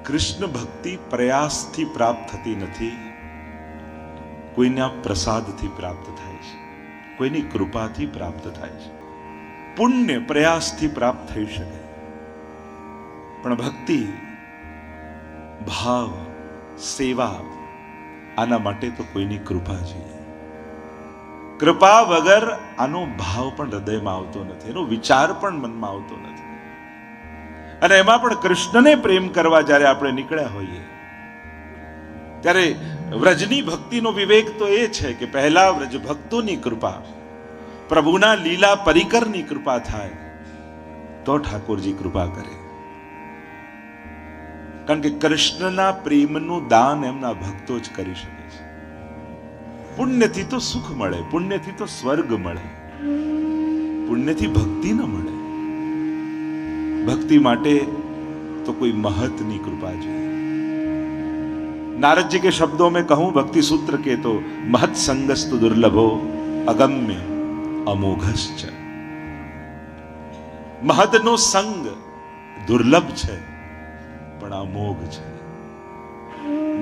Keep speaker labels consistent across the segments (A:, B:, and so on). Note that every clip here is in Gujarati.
A: કૃષ્ણ ભક્તિ પ્રયાસથી પ્રાપ્ત થતી નથી, કોઈના પ્રસાદથી પ્રાપ્ત થાય છે, કોઈની કૃપાથી પ્રાપ્ત થાય છે. પુણ્ય પ્રયાસથી પ્રાપ્ત થઈ શકે, પણ ભક્તિ, ભાવ, સેવા આના માટે તો કોઈની કૃપા જોઈએ. કૃપા વગર આનો ભાવ પણ હૃદયમાં આવતો નથી, એનો વિચાર પણ મનમાં આવતો નથી. અને એમાં પણ કૃષ્ણને પ્રેમ કરવા જ્યારે આપણે નીકળ્યા હોઈએ ત્યારે વ્રજની ભક્તિનો વિવેક તો એ છે કે પહેલા વ્રજ ભક્તોની કૃપા, પ્રભુના લીલા પરિકરની કૃપા થાય તો ઠાકોરજી કૃપા કરે. કારણ કે કૃષ્ણના પ્રેમનું દાન એમના ભક્તો જ કરી શકે છે. પુણ્યથી તો સુખ મળે, પુણ્યથી તો સ્વર્ગ મળે, પુણ્યથી ભક્તિ ન મળે. भक्ति माटे तो कोई महतनी कृपा चाहिए. नारद जी के शब्दों में कहूं भक्ति सूत्र के तो महत संगस्तु दुर्लभो अगम्य अमोघश्च. महतनो संग दुर्लभ છે પણ અમોઘ છે.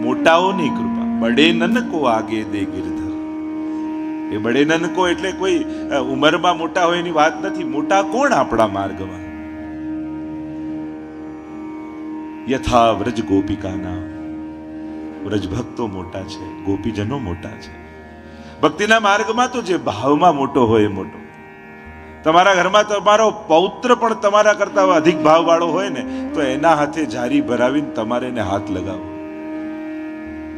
A: મોટાઓની કૃપા, બડે નન કો આગે દે ગિરધર. એ બડે નન કો એટલે કોઈ ઉંમરમાં મોટા હોય એની વાત નથી. મોટા કોણ આપણા માર્ગમાં? યથા વ્રજ ગોપિકાના, વ્રજ ભક્તો મોટા છે, ગોપીજનો મોટા છે. ભક્તિના માર્ગમાં તો જે ભાવમાં મોટો હોય એ મોટો. તમારા ઘરમાં તમારો પૌત્ર પણ તમારા કરતા અધિક ભાવ વાળો હોય ને તો એના હાથે જારી ભરાવીને તમારે એને હાથ લગાવો,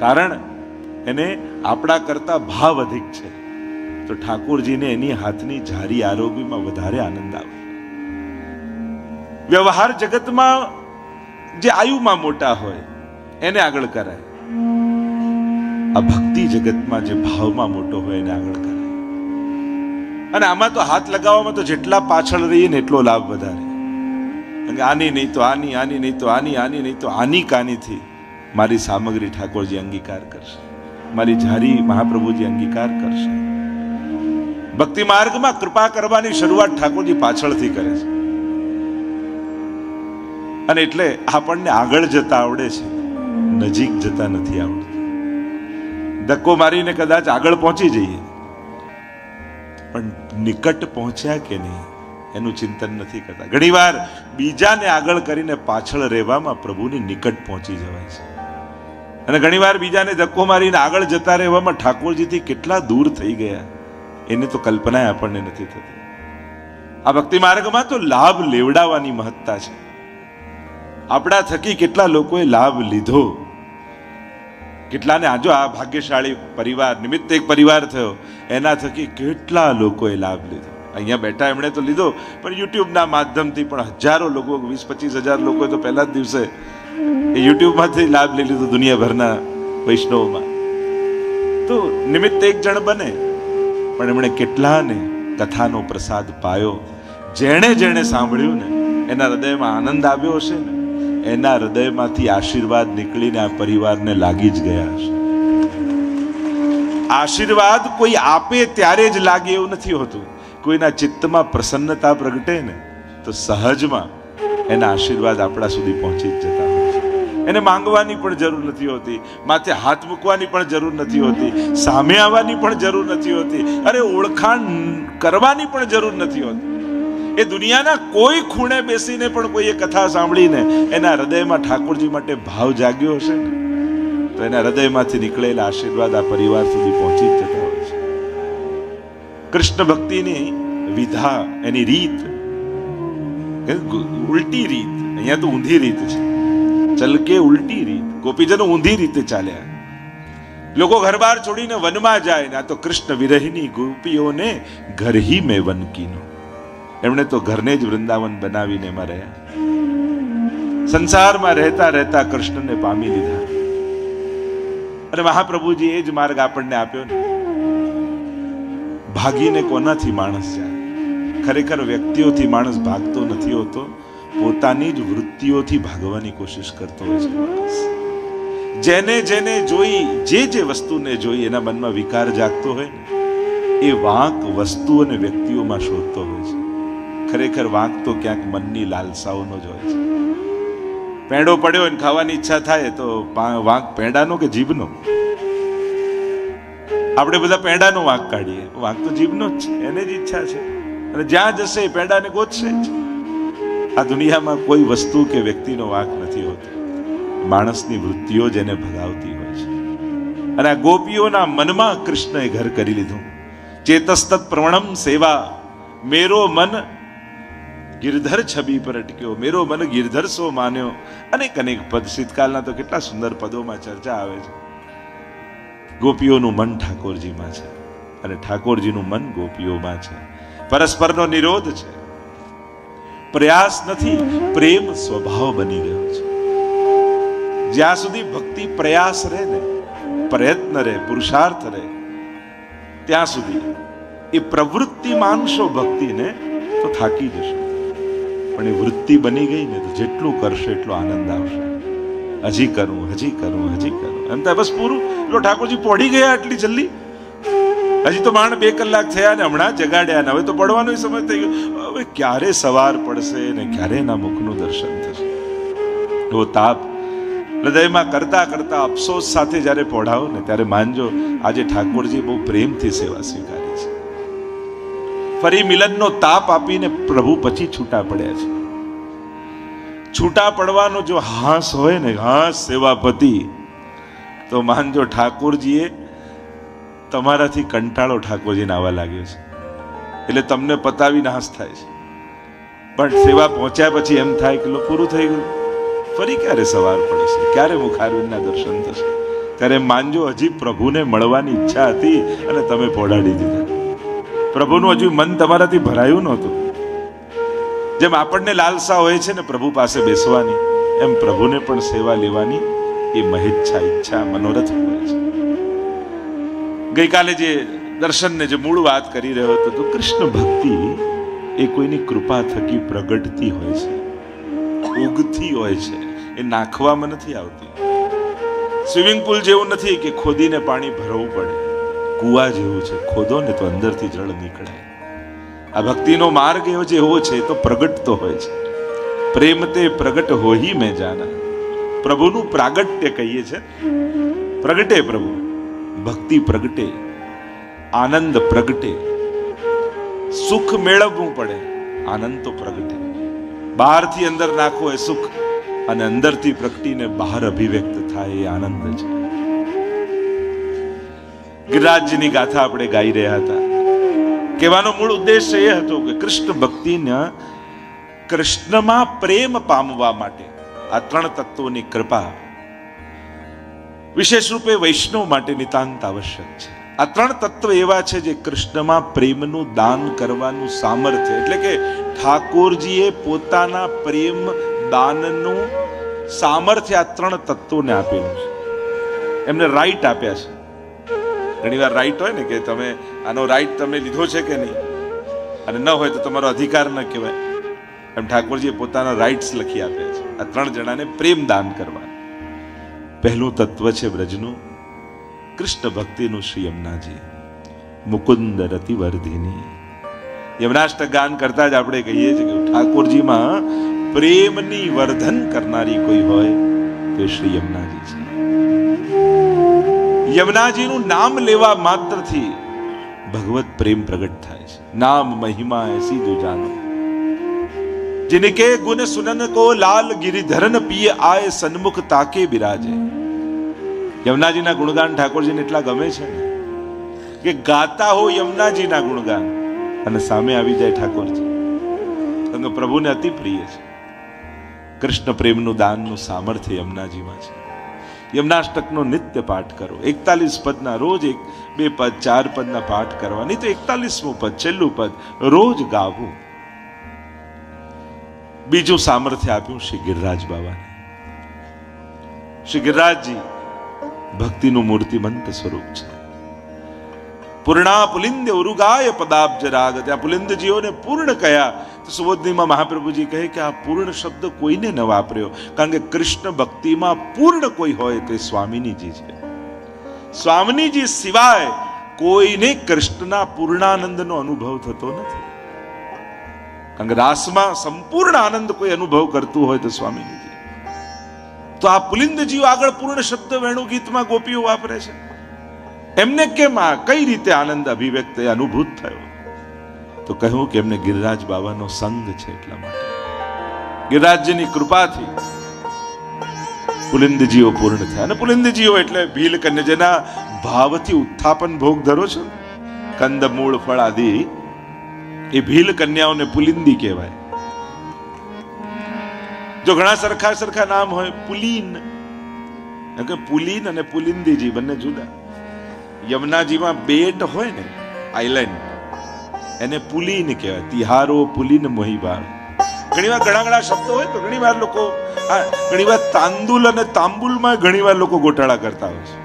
A: કારણ એને આપણા કરતા ભાવ અધિક છે. તો ઠાકોરજીને એની હાથની જારી આરોગ્યમાં વધારે આનંદ આવે. વ્યવહાર જગતમાં જે આયુમાં મોટા હોય એને આગળ કરાય, આ ભક્તિ જગતમાં જે ભાવમાં મોટો હોય એને આગળ કરાય. અને આમાં તો હાથ લગાવવામાં તો જેટલા પાછળ રહીએ ને એટલો લાભ વધારે. આની નહીં તો આની, આની નહીં તો આની, આની નહીં તો આની કાનીથી મારી સામગ્રી ઠાકોરજી અંગીકાર કરશે, મારી જારી મહાપ્રભુજી અંગીકાર કરશે. ભક્તિ માર્ગમાં કૃપા કરવાની શરૂઆત ઠાકોરજી પાછળથી કરે છે. અને એટલે આપણને આગળ જતા આવડે છે, નજીક જતા નથી આવડતું. ધક્કો મારીને કદાચ આગળ પહોંચી જઈએ પણ નિકટ પહોંચ્યા કે નહીં એનું ચિંતન નથી કરતા. ઘણીવાર બીજાને આગળ કરીને પાછળ રહેવામાં પ્રભુની નિકટ પહોંચી જવાય છે. અને ઘણીવાર બીજાને ધક્કો મારીને આગળ જતા રહેવામાં ઠાકોરજીથી કેટલા દૂર થઈ ગયા એની તો કલ્પના આપણને નથી થતી. આ ભક્તિ માર્ગમાં તો લાભ લેવડાવવાની મહત્તા છે. આપણા થકી કેટલા લોકોએ લાભ લીધો, કેટલાને આજો આ ભાગ્યશાળી પરિવાર નિમિત્તે એક પરિવાર થયો, એના થકી કેટલા લોકોએ લાભ લીધો. અહીંયા બેઠા એમણે તો લીધો, પણ યુટ્યુબના માધ્યમથી પણ હજારો લોકો, 20-25 હજાર લોકો તો પહેલા જ દિવસે એ યુટ્યુબમાંથી લાભ લઈ લીધો દુનિયાભરના વૈષ્ણવમાં. તો નિમિત્તે એક જણ બને, પણ એમણે કેટલાને કથાનો પ્રસાદ પાયો. જેણે જેણે સાંભળ્યું ને એના હૃદયમાં આનંદ આવ્યો હશે ને એના હૃદયમાંથી આશીર્વાદ નીકળીને આ પરિવારને લાગી જ ગયા હશે. આશીર્વાદ કોઈ આપે ત્યારે જ લાગે એવું નથી હોતું. કોઈના ચિત્તમાં પ્રસન્નતા પ્રગટે ને તો સહજમાં એના આશીર્વાદ આપણા સુધી પહોંચી જ જતા હોય છે. એને માંગવાની પણ જરૂર નથી હોતી, માથે હાથ મૂકવાની પણ જરૂર નથી હોતી, સામે આવવાની પણ જરૂર નથી હોતી, અરે ઓળખાણ કરવાની પણ જરૂર નથી હોતી. એ દુનિયાના કોઈ ખૂણે બેસીને પણ કોઈ એ કથા સાંભળીને એના હૃદયમાં ઠાકોરજી માટે ભાવ જાગ્યો હશે ને તો એના હૃદયમાંથી નીકળેલા આશીર્વાદ આ પરિવાર સુધી પહોંચી જ જતા હોય છે. કૃષ્ણ ભક્તિની વિધા, એની રીત ઉલટી રીત, અહીંયા તો ઊંધી રીત છે. ચલકે ઉલટી રીત, ગોપીજનો ઊંધી રીતે ચાલ્યા. લોકો ઘર બાર છોડીને વનમાં જાય ને આ તો કૃષ્ણ વિરહિની ગોપીઓને ઘર હી મેં વન કીનો. એમણે તો ઘરને જ વૃંદાવન બનાવીને એમાં રહ્યા. સંસારમાં રહેતા રહેતા કૃષ્ણને પામી લીધા. અને મહાપ્રભુજી એ જ માર્ગ આપણને આપ્યો ને. ભાગીને કોનાથી માણસ જાય? ખરેખર વ્યક્તિઓથી માણસ ભાગતો નથી હોતો, પોતાની જ વૃત્તિઓથી ભાગવાની કોશિશ કરતો હોય છે માણસ. જેને જેને જોઈ, જે જે વસ્તુને જોઈ એના મનમાં વિકાર જાગતો હોય ને એ વાંક વસ્તુ અને વ્યક્તિઓમાં શોધતો હોય છે. ખરેખર વાંક તો ક્યાંક મનની લાલસાઓનો જ હોય છે. પેંડો પડ્યો અને ખાવાની ઈચ્છા થાય તો વાંક પેંડાનો કે જીભનો? આપણે બધા પેંડાનો વાંક કાઢીએ, વાંક તો જીભનો જ છે, એને જ ઈચ્છા છે અને જ્યાં જશે એ પેંડાને ગોતશે જ. આ દુનિયામાં કોઈ વસ્તુ કે વ્યક્તિનો વાંક નથી હોતો, માણસની વૃત્તિઓ જ એને ભગાવતી હોય છે. અને આ ગોપીઓના મનમાં કૃષ્ણએ ઘર કરી લીધું. ચેતસ્તત પ્રવણમ સેવા, મેરો મન ગિરધર છબી પર અટક્યો, મેરો મન ગિરધર સો માન્યો. અનેક અનેક પદ, શીતકાલના તો કેટલા સુંદર પદોમાં ચર્ચા આવે છે. ગોપીઓનું મન ઠાકોરજીમાં છે અને ઠાકોરજીનું મન ગોપીઓમાં છે. પરસ્પરનો નિરોધ છે, પ્રયાસ નથી, પ્રેમ સ્વભાવ બની ગયો છે. જ્યાં સુધી ભક્તિ પ્રયાસ રહે ને, પ્રયત્ન રહે, પુરુષાર્થ રહે, ત્યાં સુધી એ પ્રવૃત્તિ માનશો ભક્તિને તો થાકી જશો. પણ એ વૃત્તિ બની ગઈ ને તો જેટલું કરશો એટલો આનંદ આવશે. હજી કરું, હજી કરું, હજી કરું, એમ થાય બસ પૂરું. એટલે ઠાકોરજી પહોંચી ગયા આટલી જલ્દી? હજી તો માંડ 2 કલાક થયા ને હમણાં જગાડ્યા ને હવે તો પડવાનો સમય થઈ ગયો. હવે ક્યારે સવાર પડશે ને ક્યારે એના મુખનું દર્શન થશે? એવો તાપ હૃદયમાં કરતા કરતા અફસોસ સાથે જ્યારે પહોંચાવો ને ત્યારે માનજો આજે ઠાકોરજી બહુ પ્રેમથી સેવા સ્વીકારી છે. ફરી મિલનનો તાપ આપીને પ્રભુ પછી છૂટા પડ્યા છે. છૂટા પડવાનો જો હાસ હોય ને, હાસ સેવાપતિ, તો માનજો ઠાકોરજીએ તમારાથી કંટાળો ઠાકોરજીને આવવા લાગ્યો છે. એટલે તમને પતાવીને હાસ થાય છે, પણ સેવા પહોંચ્યા પછી એમ થાય કે પૂરું થઈ ગયું, ફરી ક્યારે સવાર પડશે, ક્યારે મુખારવિંદના દર્શન થશે? ત્યારે માનજો હજી પ્રભુને મળવાની ઈચ્છા હતી અને તમે પોડાડી દીધા. પ્રભુનું હજુ મન તમારાથી ભરાયું નહોતું. જેમ આપણને લાલસા હોય છે ને પ્રભુ પાસે બેસવાની, એમ પ્રભુને પણ સેવા લેવાની એ મહેચ્છા, ઈચ્છા, મનોરથ હોય છે. ગઈકાલે જે દર્શનને જે મૂળ વાત કરી રહ્યો હતો, તો કૃષ્ણ ભક્તિ એ કોઈની કૃપા થકી પ્રગટતી હોય છે, ઉગતી હોય છે. એ નાખવામાં નથી આવતી. સ્વિમિંગ પુલ જેવું નથી કે ખોદીને પાણી ભરવું પડે. કુવા જેવું છે, ખોદો ને તો અંદરથી જળ નીકળે. આ ભક્તિનો માર્ગ એવો છે, એવો છે તો પ્રગટતો હોય છે. પ્રેમ તે પ્રગટ હોહી મેં જાના. પ્રભુનું પ્રાગટ્ય કહીએ છે. પ્રગટે પ્રભુ, ભક્તિ પ્રગટે, આનંદ પ્રગટે. સુખ મેળવવું પડે, આનંદ તો પ્રગટે. બહારથી અંદર નાખો એ સુખ, અને અંદરથી પ્રગટીને બહાર અભિવ્યક્ત થાય એ આનંદ છે. ગિરિરાજજીની ગાથા આપણે ગાઈ રહ્યા હતા. કહેવાનો મૂળ ઉદ્દેશ એ હતો કે કૃષ્ણ ભક્તિના, કૃષ્ણમાં પ્રેમ પામવા માટે આ 3 તત્વોની કૃપા વિશેષ રૂપે વૈષ્ણવ માટે નિતાંત આવશ્યક છે. આ 3 તત્વ એવા છે જે કૃષ્ણમાં પ્રેમનું દાન કરવાનું સામર્થ્ય, એટલે કે ઠાકોરજીએ પોતાના પ્રેમ દાનનું સામર્થ્ય આ 3 તત્વોને આપેલું છે. એમને રાઈટ આપ્યા છે. ઘણી વાર રાઈટ હોય ને કે તમે આનો રાઈટ તમે લીધો છે કે નહીં, અને ન હોય તો તમારો અધિકાર ન કહેવાય. એમ ઠાકોરજીએ પોતાના રાઇટ્સ લખી આપ્યા છે આ 3 જણાને પ્રેમ દાન કરવા. પહેલું તત્વ છે બ્રજનું, કૃષ્ણ ભક્તિનું શ્રી યમુનાજી. મુકુંદ રતિ વર્ધિની. યમુનાષ્ટક ગાન કરતા જ આપણે કહીએ છીએ કે ઠાકોરજીમાં પ્રેમની વર્ધન કરનારી કોઈ હોય તો શ્રી યમુનાજી છે. યમુનાજીનું નામ લેવા માત્રથી ભગવત પ્રેમ પ્રગટ થાય છે. નામ મહિમા એસી જો જાનો, जिनके गुण सुनन को लाल गिरिधरन पिए आए सन्मुख ताके बिराजे. યમુનાજીના ગુણગાન ઠાકોરજીને એટલા ગમે છે ને કે ગાતા હો યમુનાજીના ગુણગાન અને સામે આવી જાય ઠાકોરજી. કારણ કે પ્રભુને અતિ પ્રિય છે. કૃષ્ણ પ્રેમનું દાનનું સામર્થ્ય યમુનાજીમાં છે. યમુનાષ્ટકનો નિત્ય પાઠ કરો. 41 પદના રોજ 1, 2 પદ, 4 પદના પાઠ કરવા, નહીં તો 41મું પદ, છેલ્લું પદ રોજ ગાવું. બીજું સામર્થ્ય આપ્યું શ્રી ગિરિરાજ બાબાને. શ્રી ગિરિરાજજી ભક્તિનું મૂર્તિમંત સ્વરૂપ છે. પૂર્ણા પુલિંદ ઉરુગાય પદાબ્જ રાગ. ત્યાં પુલિંદજીઓને પૂર્ણ કયા તો સુબોધનીમાં મહાપ્રભુજી કહે કે આ પૂર્ણ શબ્દ કોઈને ન વાપર્યો, કારણ કે કૃષ્ણ ભક્તિમાં પૂર્ણ કોઈ હોય તે સ્વામિનીજી છે. સ્વામિનીજી સિવાય કોઈને કૃષ્ણના પૂર્ણાનંદનો અનુભવ થતો નથી. કારણ કે રાસમાં સંપૂર્ણ આનંદ કોઈ અનુભવ કરતું હોય તો સ્વામીજી, તો આ પુલિંદજીઓ આગળ પૂર્ણ શબ્દ વેણુ ગીતમાં ગોપીઓ વાપરે છે. એમને કેમ આ કઈ રીતે આનંદ અભિવ્યક્ત અનુભૂત થયો? તો કહ્યું કે એમને ગિરિરાજ બાબાનો સંગ છે, એટલા માટે ગિરિરાજજીની કૃપાથી પુલિંદજીઓ પૂર્ણ થયા. અને પુલિંદજીઓ એટલે ભીલ કન્યા, જેના ભાવથી ઉત્થાપન ભોગ ધરો છો, કંદ મૂળ ફળ આદિ, એ ભીલ કન્યાઓને પુલિંદી કહેવાય. જો ઘણા સરખા સરખા નામ હોય, પુલીન, પુલીન અને પુલિંદીજી બંને જુદા. યમુનાજીમાં બેટ હોય ને, આઈલેન્ડ, એને પુલીન કહેવાય. તિહારો પુલીન મોહીબાર. ઘણીવાર ઘણા શબ્દો હોય તો ઘણીવાર લોકો ઘણીવાર તાંદુલ અને તાંબુલમાં ઘણીવાર લોકો ગોટાળા કરતા હોય છે.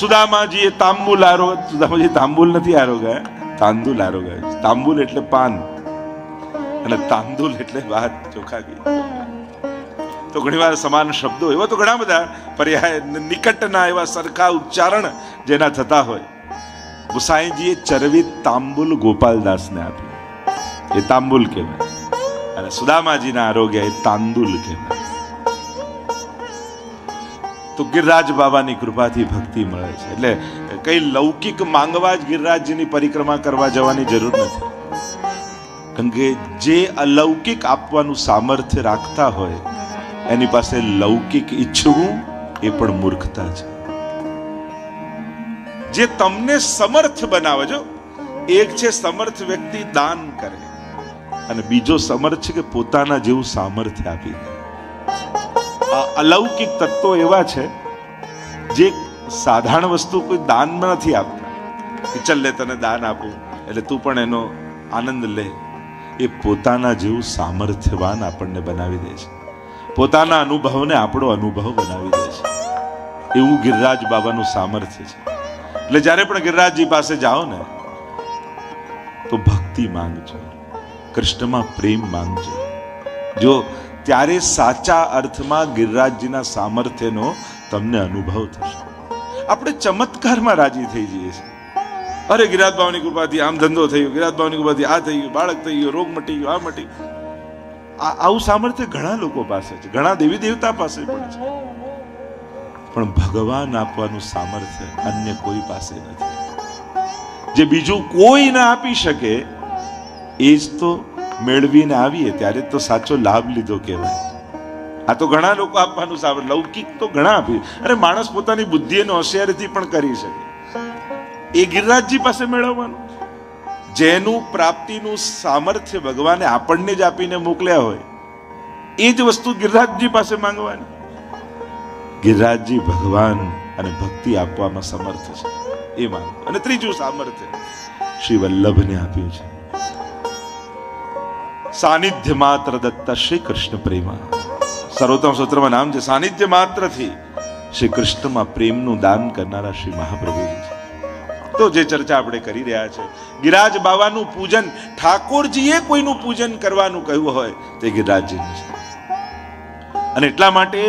A: સુદામાજી એ તાંબુલ આરોગ, સુદામાજી તાંબુલ નથી આરોગ્યા, તાંદુલ આરોગ્યા. તાંબુલ એટલે પાન અને તાંદુલ એટલે ભાત ચોખા ઘી. તો ઘણીવાર સમાન શબ્દો એવા તો ઘણા બધા પર્યાય નિકટના એવા સરખા ઉચ્ચારણ જેના થતા હોય. ગુસાઈજીએ ચરવી તાંબુલ ગોપાલદાસને આપી, એ તાંબુલ કહેવાય. અને સુદામાજીના આરોગ્ય એ તાંદુલ કહેવાય. તો ગિરિરાજ બાબાની કૃપાથી ભક્તિ મળે છે. એટલે કઈ લૌકિક માંગવા જ ગિરિરાજજીની પરિક્રમા કરવા જવાની જરૂર નથી. કારણ કે જે અલૌકિક આપવાનું સામર્થ્ય રાખતા હોય એની પાસે લૌકિક ઈચ્છવું એ પણ મૂર્ખતા છે. જે તમને સમર્થ બનાવે, જો એક છે સમર્થ વ્યક્તિ દાન કરે, અને બીજો સમર્થ છે કે પોતાના જેવું સામર્થ્ય આપી દે. આ અલૌકિક તત્વો એવા છે જે સાધારણ વસ્તુ કોઈ દાનમાં નથી આપતા કે ચલ લે તને દાન આપું એટલે તું પણ એનો આનંદ લે. એ પોતાના જેવું સામર્થ્યવાન આપણને બનાવી દે છે, પોતાના અનુભવને આપણો અનુભવ બનાવી દે છે. એવું ગિરિરાજ બાબાનું સામર્થ્ય છે. એટલે જ્યારે પણ ગિરિરાજજી પાસે જાઓ ને તો ભક્તિ માંગજો, કૃષ્ણમાં પ્રેમ માંગજો. જો ત્યારે સાચા અર્થમાં ગિરિરાજજીના સામર્થ્યનો તમને અનુભવ થશે. આપણે ચમત્કારમાં રાજી થઈ જઈએ છીએ. અરે ગિરિરાજ બાબાની કૃપાથી આમ ધંધો થયો, ગિરિરાજ બાબાની કૃપાથી આ થઈ ગયું, બાળક થઈ ગયો, રોગ મટી ગયો, આ મટી ગયું. આવું સામર્થ્ય ઘણા લોકો પાસે છે, ઘણા દેવી દેવતા પાસે પણ છે. પણ ભગવાન આપવાનું સામર્થ્ય અન્ય કોઈ પાસે નથી. જે બીજું કોઈ ના આપી શકે એ જ તો મેળવીને આવીએ ત્યારે તો સાચો લાભ લીધો કહેવાય. આ તો ઘણા લોકો આપવાનું સામર્થ્ય, લૌકિક તો ઘણા આપી. અરે માણસ પોતાની બુદ્ધિ અને હોશિયારીથી પણ કરી શકે. એ ગિરિરાજજી પાસે મેળવવાનું, જેનું પ્રાપ્તિનું સામર્થ્ય ભગવાને આપણને જ આપીને મોકલ્યા હોય, એ જ વસ્તુ ગિરિરાજજી પાસે માંગવાની. ગિરિરાજજી ભગવાન અને ભક્તિ આપવામાં સમર્થ છે, એ માંગો. અને ત્રીજું સામર્થ્ય શ્રી વલ્લભને આપ્યું છે. સાનિધ્ય માત્ર દત્તા શ્રી કૃષ્ણ પ્રેમા. સર્વોત્તમ સૂત્રમાં નામ છે, સાનિધ્ય માત્રથી શ્રી કૃષ્ણમાં પ્રેમનું દાન કરનારા શ્રી મહાપ્રભુજી છે. તો જે ચર્ચા આપણે કરી રહ્યા છે, ગિરિરાજ બાબાનું પૂજન, ઠાકોરજીએ કોઈનું પૂજન કરવાનું કહ્યું હોય તે ગિરિરાજજીનું છે. અને એટલા માટે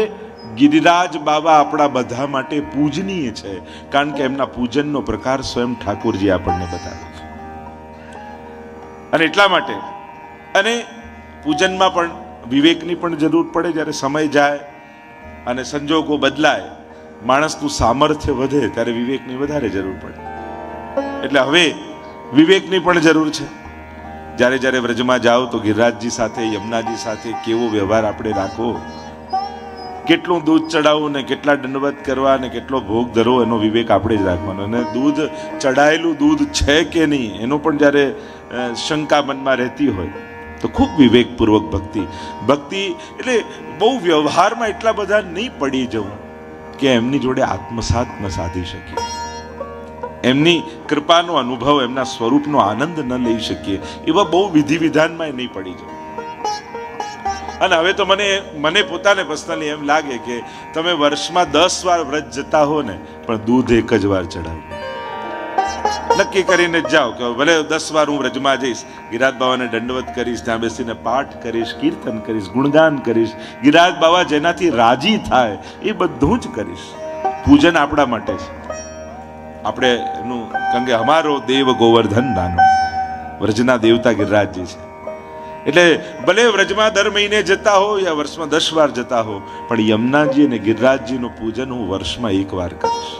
A: ગિરિરાજ બાબા આપણા બધા માટે પૂજનીય છે, કારણ કે એમના પૂજનનો પ્રકાર સ્વયં ઠાકોરજી આપણને બતાવે છે. અને એટલા માટે અને પૂજનમાં પણ વિવેકની પણ જરૂર પડે. જ્યારે સમય જાય અને સંજોગો બદલાય, માણસનું સામર્થ્ય વધે ત્યારે વિવેકની વધારે જરૂર પડે. એટલે હવે વિવેકની પણ જરૂર છે. જ્યારે જ્યારે વ્રજમાં જાઓ તો ગિરિરાજજી સાથે, યમુનાજી સાથે કેવો વ્યવહાર આપણે રાખવો, કેટલું દૂધ ચડાવવું ને કેટલા દંડવત કરવા ને કેટલો ભોગ ધરવો, એનો વિવેક આપણે જ રાખવાનો. અને દૂધ ચડાયેલું દૂધ છે કે નહીં એનો પણ જ્યારે શંકા મનમાં રહેતી હોય તો ખૂબ વિવેકપૂર્વક ભક્તિ એટલે બહુ વ્યવહારમાં એટલા બધા નહીં પડી જવું કે એમની જોડે આત્મસાત ન સાધી શકીએ, એમની કૃપાનો અનુભવ, એમના સ્વરૂપનો આનંદ ન લઈ શકીએ, એવા બહુ વિધિ વિધાનમાં નહીં પડી જવું. અને હવે તો મને પોતાને પર્સનલી એમ લાગે કે તમે વર્ષમાં 10 વાર વ્રત જતા હો ને, પણ દૂધ એક જ વાર ચડાવો. નક્કી કરીને જાઓ કે ભલે 10 વાર હું વ્રજમાં જઈશ, ગિરિરાજ બાબાને દંડવત કરીશ, ત્યાં બેસીને પાઠ કરીશ, કીર્તન કરીશ, ગુણગાન કરીશ, ગિરિરાજ બાબા જેનાથી રાજી થાય એ બધું જ કરીશ. પૂજન આપણા માટે છે. આપણે એનું કારણ કે અમારો દેવ ગોવર્ધન નાનો, વ્રજના દેવતા ગિરિરાજજી છે. એટલે ભલે વ્રજમાં દર મહિને જતા હો યા વર્ષમાં 10 વાર જતા હો, પણ યમુનાજી અને ગિરિરાજજીનું પૂજન હું વર્ષમાં 1 વાર કરીશ.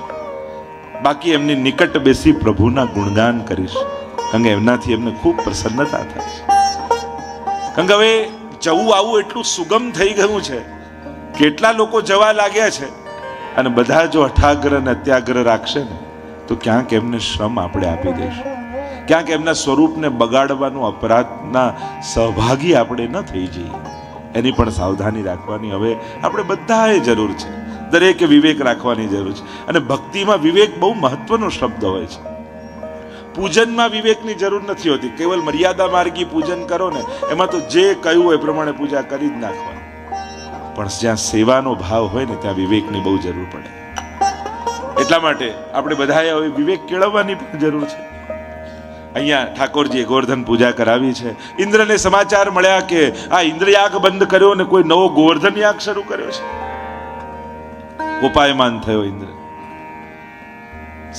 A: બાકી એમની નિકટ બેસી પ્રભુના ગુણગાન કરીશ, કારણ કે એમનાથી એમને ખૂબ પ્રસન્નતા થાય છે. કારણ કે હવે જવું આવું એટલું સુગમ થઈ ગયું છે, કેટલા લોકો જવા લાગ્યા છે, અને બધા જો અઠાગ્રહ અને અત્યાગ્રહ રાખશે ને તો ક્યાંક એમને શ્રમ આપણે આપી દઈશું, ક્યાંક એમના સ્વરૂપને બગાડવાનું અપરાધના સહભાગી આપણે ન થઈ જઈએ. એની પણ સાવધાની રાખવાની હવે આપણે બધાએ જરૂર છે. દરેકે વિવેક રાખવાની જરૂર છે. અને ભક્તિમાં વિવેક બહુ મહત્વનો શબ્દ હોય છે. પૂજનમાં વિવેકની જરૂર નથી હોતી. કેવલ મર્યાદા માર્ગી પૂજન કરો ને, એમાં તો જે કહ્યું એ પ્રમાણે પૂજા કરી જ નાખવાની. પણ જ્યાં સેવાનો ભાવ હોય ને ત્યાં વિવેકની બહુ જરૂર પડે. એટલા માટે આપણે બધાએ હવે વિવેક કેળવવાની પણ જરૂર છે. અહીંયા ઠાકોરજીએ ગોવર્ધન પૂજા કરાવી છે. ઇન્દ્રને સમાચાર મળ્યા કે આ ઇન્દ્રયાગ બંધ કર્યો ને કોઈ નવો ગોવર્ધન યાગ શરૂ કર્યો છે. ઉપાયમાન થયો ઇન્દ્ર.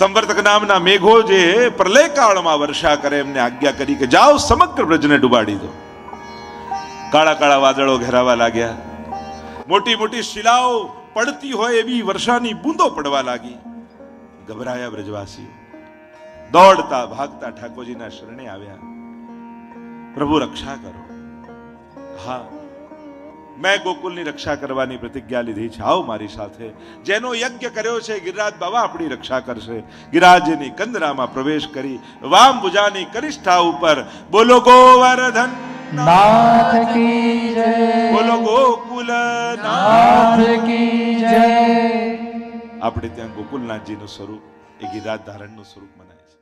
A: સંવર્તક નામના મેઘો જે પ્રલય કાળમાં વર્ષા કરે એમને આજ્ઞા કરી કે જાઓ સમગ્ર બ્રજને ડુબાડી દો. કાળા કાળા વાદળો ઘેરાવા લાગ્યા. મોટી મોટી શિલાઓ પડતી હોય એવી વર્ષાની બૂંદો પડવા લાગી. ગભરાયા બ્રજવાસીઓ. દોડતા ભાગતા ઠાકોરજીના શરણે આવ્યા. પ્રભુ રક્ષા કરો. હા, મેં ગોકુલની રક્ષા કરવાની પ્રતિજ્ઞા લીધી છે. આવો મારી સાથે. જેનો યજ્ઞ કર્યો છે ગિરિરાજ બાબા આપણી રક્ષા કરશે. ગિરિરાજની કંદરામાં પ્રવેશ કરી વામ ભુજાની કનિષ્ઠા ઉપર બોલો ગોવર્ધન
B: નાથ કી જય,
A: બોલો ગોકુલ
B: નાથ કી જય.
A: આપણે ત્યાં ગોકુલનાથજીનું સ્વરૂપ એ ગિરિરાજ ધારણનું સ્વરૂપ મનાય છે.